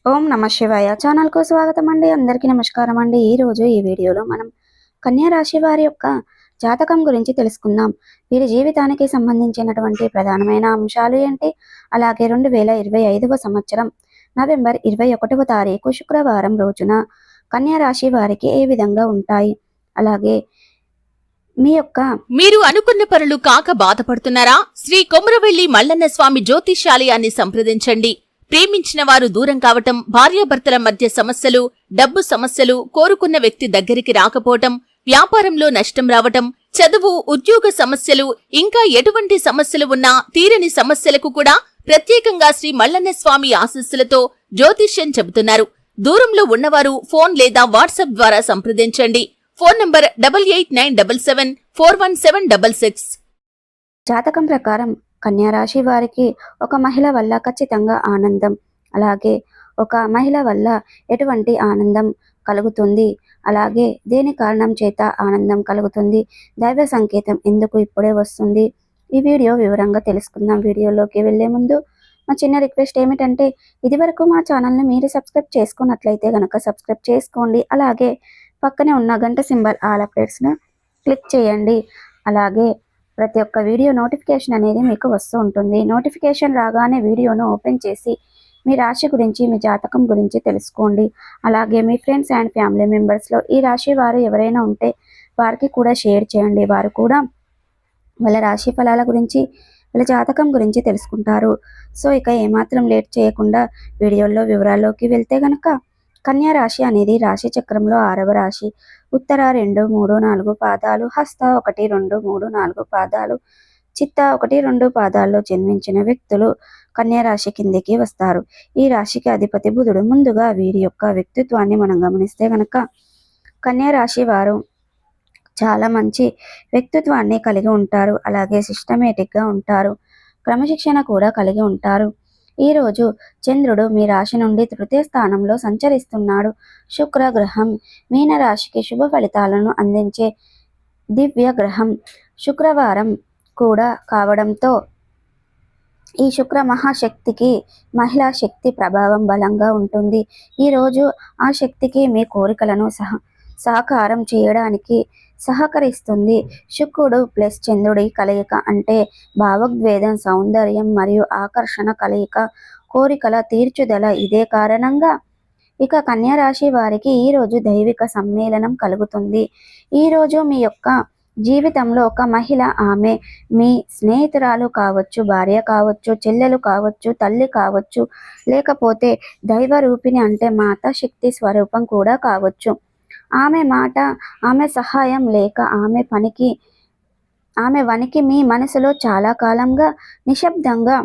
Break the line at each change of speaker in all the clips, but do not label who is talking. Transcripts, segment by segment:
ఓం నమ శివాయ ఛానల్కు స్వాగతం అండి. అందరికీ నమస్కారం అండి. ఈరోజు ఈ వీడియోలో మనం కన్యా రాశి వారి యొక్క జాతకం గురించి తెలుసుకుందాం. వీరి జీవితానికి సంబంధించినటువంటి ప్రధానమైన అంశాలు ఏంటి, అలాగే 2025వ సంవత్సరం నవంబర్ 21వ తారీఖు శుక్రవారం రోజున కన్యా రాశి వారికి ఏ విధంగా ఉంటాయి, అలాగే
మీరు అనుకున్న పనులు కాక బాధపడుతున్నారా? శ్రీ కొమురవెల్లి మల్లన్న స్వామి జ్యోతిష్యాలయాన్ని సంప్రదించండి. ప్రేమించిన వారు దూరం కావటం, భార్యాభర్తల మధ్య సమస్యలు, డబ్బు సమస్యలు, కోరుకున్న వ్యక్తి దగ్గరికి రాకపోవటం, వ్యాపారంలో నష్టం రావటం, చదువు, ఉద్యోగ సమస్యలు, ఇంకా ఎటువంటి సమస్యలు ఉన్నా తీరని సమస్యలకు కూడా ప్రత్యేకంగా శ్రీ మల్లన్న స్వామి ఆశీస్సులతో జ్యోతిష్యం చెబుతున్నారు. దూరంలో ఉన్నవారు ఫోన్ లేదా వాట్సాప్ ద్వారా సంప్రదించండి. Phone number 8897741766.
జాతకం ప్రకారం కన్యా రాశి వారికి ఒక మహిళ వల్ల ఖచ్చితంగా ఆనందం, అలాగే ఒక మహిళ వల్ల ఎటువంటి ఆనందం కలుగుతుంది, అలాగే దేని కారణం చేత ఆనందం కలుగుతుంది, దైవ సంకేతం ఎందుకు ఇప్పుడే వస్తుంది, ఈ వీడియో వివరంగా తెలుసుకుందాం. వీడియోలోకి వెళ్లే ముందు మా చిన్న రిక్వెస్ట్ ఏమిటంటే, ఇదివరకు మా ఛానల్ని మీరు సబ్స్క్రైబ్ చేసుకున్నట్లయితే కనుక సబ్స్క్రైబ్ చేసుకోండి. అలాగే పక్కనే ఉన్న గంట సింబల్ ఆల్ అప్డేట్స్ను క్లిక్ చేయండి. అలాగే ప్రతి ఒక్క వీడియో నోటిఫికేషన్ అనేది మీకు వస్తూ ఉంటుంది. నోటిఫికేషన్ రాగానే వీడియోను ఓపెన్ చేసి మీ రాశి గురించి, మీ జాతకం గురించి తెలుసుకోండి. అలాగే మీ ఫ్రెండ్స్ అండ్ ఫ్యామిలీ మెంబర్స్లో ఈ రాశి వారు ఎవరైనా ఉంటే వారికి కూడా షేర్ చేయండి. వారు కూడా వాళ్ళ రాశి ఫలాల గురించి, వాళ్ళ జాతకం గురించి తెలుసుకుంటారు. సో ఇక ఏమాత్రం లేట్ చేయకుండా వీడియోలో వివరాల్లోకి వెళ్తే గనక, కన్యా రాశి అనేది రాశి చక్రంలో 6వ రాశి. ఉత్తర 2, 3, 4 పాదాలు, హస్త 1, 2, 3, 4 పాదాలు, చిత్త 1, 2 పాదాల్లో జన్మించిన వ్యక్తులు కన్యా రాశి కిందికి వస్తారు. ఈ రాశికి అధిపతి బుధుడు. ముందుగా వీరి యొక్క వ్యక్తిత్వాన్ని మనం గమనిస్తే గనక, కన్యా రాశి వారు చాలా మంచి వ్యక్తిత్వాన్ని కలిగి ఉంటారు. అలాగే సిస్టమేటిక్గా ఉంటారు, క్రమశిక్షణ కూడా కలిగి ఉంటారు. ఈరోజు చంద్రుడు మీ రాశి నుండి తృతీయ స్థానంలో సంచరిస్తున్నాడు. శుక్ర గ్రహం మీనరాశికి శుభ ఫలితాలను అందించే దివ్య గ్రహం శుక్రవారం కూడా కావడంతో ఈ శుక్ర మహాశక్తికి మహిళా శక్తి ప్రభావం బలంగా ఉంటుంది. ఈరోజు ఆ శక్తికి మీ కోరికలను సహకారం చేయడానికి సహకరిస్తుంది. శుక్రుడు ప్లస్ చంద్రుడి కలయిక అంటే భావోద్వేదం, సౌందర్యం మరియు ఆకర్షణ కలయిక, కోరికల తీర్చుదల. ఇదే కారణంగా ఇక కన్యా రాశి వారికి ఈరోజు దైవిక సమ్మేళనం కలుగుతుంది. ఈరోజు మీ యొక్క జీవితంలో ఒక మహిళ, ఆమె మీ స్నేహితురాలు కావచ్చు, భార్య కావచ్చు, చెల్లెలు కావచ్చు, తల్లి కావచ్చు, లేకపోతే దైవ రూపిణి అంటే మాతా శక్తి స్వరూపం కూడా కావచ్చు. ఆమె మాట, ఆమె సహాయం లేక ఆమె వనికి మీ మనసులో చాలా కాలంగా నిశ్శబ్దంగా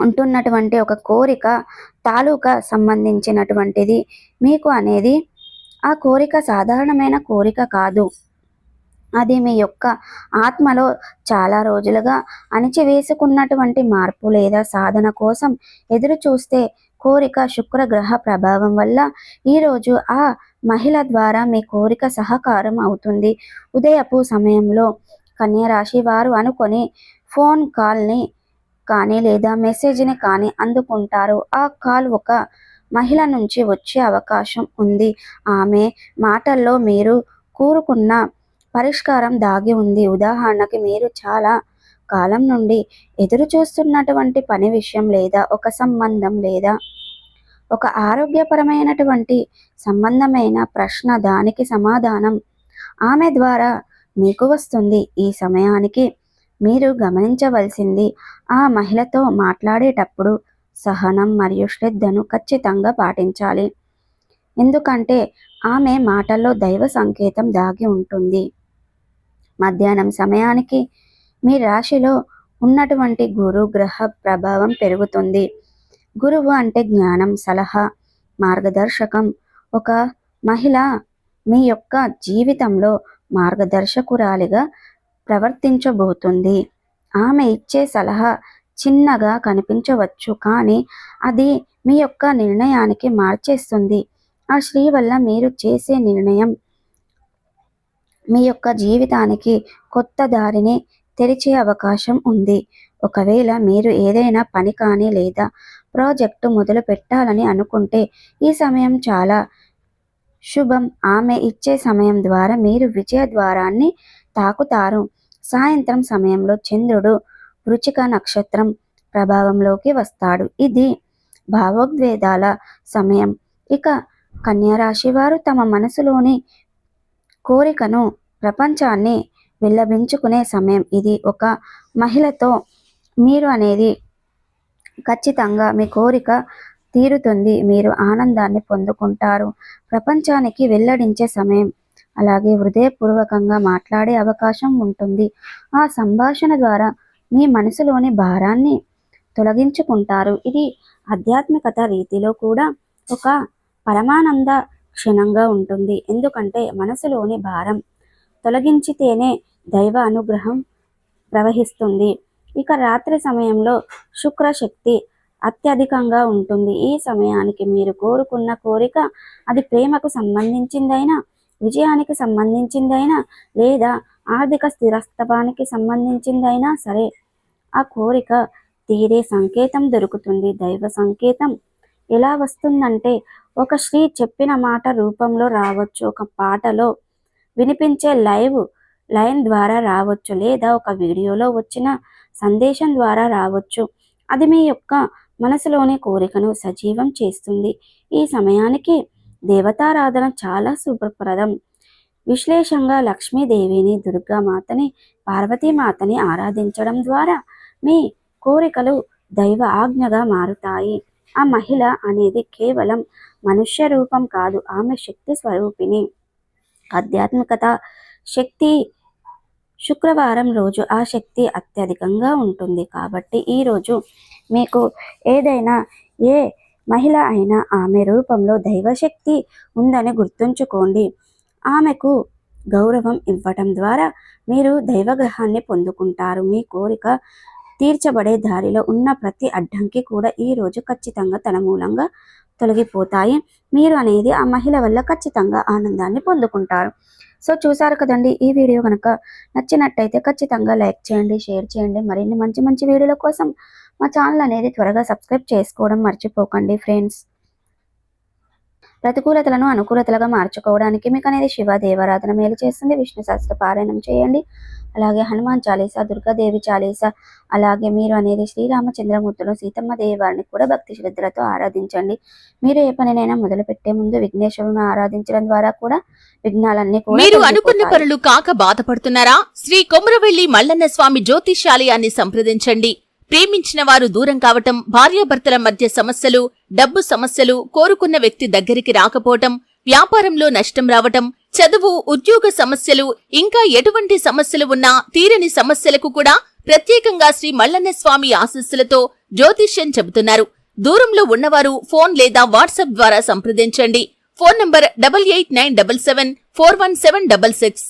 ఉంటున్నటువంటి ఒక కోరిక తాలూకా సంబంధించినటువంటిది మీకు అనేది. ఆ కోరిక సాధారణమైన కోరిక కాదు. అది మీ యొక్క ఆత్మలో చాలా రోజులుగా అణిచివేసుకున్నటువంటి మార్పు లేదా సాధన కోసం ఎదురు చూస్తే కోరిక శుక్రగ్రహ ప్రభావం వల్ల ఈరోజు ఆ మహిళ ద్వారా మీ కోరిక సహకారం అవుతుంది. ఉదయపు సమయంలో కన్యా రాశి వారు అనుకొని ఫోన్ కాల్ని కానీ లేదా మెసేజ్ని కానీ అందుకుంటారు. ఆ కాల్ ఒక మహిళ నుంచి వచ్చే అవకాశం ఉంది. ఆమె మాటల్లో మీరు కోరుకున్న పరిష్కారం దాగి ఉంది. ఉదాహరణకి, మీరు చాలా కాలం నుండి ఎదురు చూస్తున్నటువంటి పని విషయం లేదా ఒక సంబంధం లేదా ఒక ఆరోగ్యపరమైనటువంటి సంబంధమైన ప్రశ్న, దానికి సమాధానం ఆమె ద్వారా మీకు వస్తుంది. ఈ సమయానికి మీరు గమనించవలసింది, ఆ మహిళతో మాట్లాడేటప్పుడు సహనం మరియు శ్రద్ధను ఖచ్చితంగా పాటించాలి. ఎందుకంటే ఆమె మాటల్లో దైవ సంకేతం దాగి ఉంటుంది. మధ్యాహ్నం సమయానికి మీ రాశిలో ఉన్నటువంటి గురు గ్రహ ప్రభావం పెరుగుతుంది. గురువు అంటే జ్ఞానం, సలహా, మార్గదర్శకం. ఒక మహిళ మీ యొక్క జీవితంలో మార్గదర్శకురాలిగా ప్రవర్తించబోతుంది. ఆమె ఇచ్చే సలహా చిన్నగా కనిపించవచ్చు, కానీ అది మీ యొక్క నిర్ణయానికి మార్చేస్తుంది. ఆ స్త్రీ వల్ల మీరు చేసే నిర్ణయం మీ యొక్క జీవితానికి కొత్త దారిని తెరిచే అవకాశం ఉంది. ఒకవేళ మీరు ఏదైనా పని కానీ లేదా ప్రాజెక్టు మొదలు పెట్టాలని అనుకుంటే ఈ సమయం చాలా శుభం. ఆమె ఇచ్చే సమయం ద్వారా మీరు విజయ ద్వారాన్ని తాకుతారు. సాయంత్రం సమయంలో చంద్రుడు వృచ్చిక నక్షత్రం ప్రభావంలోకి వస్తాడు. ఇది భావోద్వేగాల సమయం. ఇక కన్యా రాశి వారు తమ మనసులోని కోరికను ప్రపంచాన్ని విల్లబించుకునే సమయం ఇది. ఒక మహిళతో మీరు అనేది ఖచ్చితంగా మీ కోరిక తీరుతుంది. మీరు ఆనందాన్ని పొందుకుంటారు. ప్రపంచానికి వెల్లడించే సమయం. అలాగే హృదయపూర్వకంగా మాట్లాడే అవకాశం ఉంటుంది. ఆ సంభాషణ ద్వారా మీ మనసులోని భారాన్ని తొలగించుకుంటారు. ఇది ఆధ్యాత్మికత రీతిలో కూడా ఒక పరమానంద క్షణంగా ఉంటుంది. ఎందుకంటే మనసులోని భారం తొలగించితేనే దైవ అనుగ్రహం ప్రవహిస్తుంది. ఇక రాత్రి సమయంలో శుక్రశక్తి అత్యధికంగా ఉంటుంది. ఈ సమయానికి మీరు కోరుకున్న కోరిక, అది ప్రేమకు సంబంధించిందైనా, విజయానికి సంబంధించిందైనా, లేదా ఆర్థిక స్థిరత్వానికి సంబంధించిందైనా సరే, ఆ కోరిక తీరే సంకేతం దొరుకుతుంది. దైవ సంకేతం ఎలా వస్తుందంటే ఒక స్త్రీ చెప్పిన మాట రూపంలో రావచ్చు, ఒక పాటలో వినిపించే లైన్ ద్వారా రావచ్చు, లేదా ఒక వీడియోలో వచ్చిన సందేశం ద్వారా రావచ్చు. అది మీ యొక్క మనసులోని కోరికను సజీవం చేస్తుంది. ఈ సమయానికి దేవతారాధన చాలా శుభప్రదం. విశ్లేషంగా లక్ష్మీదేవిని, దుర్గామాతని, పార్వతీమాతని ఆరాధించడం ద్వారా మీ కోరికలు దైవ ఆజ్ఞగా మారుతాయి. ఆ మహిళ అనేది కేవలం మనుష్య రూపం కాదు, ఆమె శక్తి స్వరూపిణి. ఆధ్యాత్మికత శక్తి శుక్రవారం రోజు ఆ శక్తి అత్యధికంగా ఉంటుంది. కాబట్టి ఈరోజు మీకు ఏదైనా ఏ మహిళ అయినా ఆమె రూపంలో దైవశక్తి ఉందని గుర్తుంచుకోండి. ఆమెకు గౌరవం ఇవ్వటం ద్వారా మీరు దైవగ్రహాన్ని పొందుకుంటారు. మీ కోరిక తీర్చబడే దారిలో ఉన్న ప్రతి అడ్డంకి కూడా ఈరోజు ఖచ్చితంగా తన మూలంగా తొలగిపోతాయి. మీరు అనేది ఆ మహిళ వల్ల ఖచ్చితంగా ఆనందాన్ని పొందుకుంటారు. సో చూసారు కదండి, ఈ వీడియో కనుక నచ్చినట్టయితే ఖచ్చితంగా లైక్ చేయండి, షేర్ చేయండి. మరిన్ని మంచి మంచి వీడియోల కోసం మా ఛానల్ అనేది త్వరగా సబ్స్క్రైబ్ చేసుకోవడం మర్చిపోకండి ఫ్రెండ్స్. ప్రతికూలతలను అనుకూలతలుగా మార్చుకోవడానికి మీకు అనేది శివ దేవారాధన మేలు చేస్తుంది. విష్ణు సహస్ర పారాయణం చేయండి. అలాగే హనుమాన్ చాలీసా, దుర్గాదేవి చాలీసా, అలాగే మీరు అనేది శ్రీరామచంద్రమూర్తులు, సీతమ్మ దేవి వారిని కూడా భక్తి శ్రద్ధలతో ఆరాధించండి. మీరు ఏ పనినైనా మొదలు పెట్టే ముందు విఘ్నేశ్వరుని ఆరాధించడం ద్వారా కూడా విఘ్నాలన్నీ కూడా
మీరు అనుకున్న పనులు కాక బాధపడుతున్నారా? శ్రీ కొమురవెల్లి మల్లన్న స్వామి జ్యోతిష్యాలయాన్ని సంప్రదించండి. ప్రేమించిన వారు దూరం కావటం, భార్యాభర్తల మధ్య సమస్యలు, డబ్బు సమస్యలు, కోరుకున్న వ్యక్తి దగ్గరికి రాకపోవటం, వ్యాపారంలో నష్టం రావటం, చదువు, ఉద్యోగ సమస్యలు, ఇంకా ఎటువంటి సమస్యలు ఉన్నా తీరని సమస్యలకు కూడా ప్రత్యేకంగా శ్రీ మల్లన్న స్వామి ఆశీస్సులతో జ్యోతిష్యం చెబుతున్నారు. దూరంలో ఉన్నవారు ఫోన్ లేదా వాట్సాప్ ద్వారా సంప్రదించండి. Phone number 8897741766.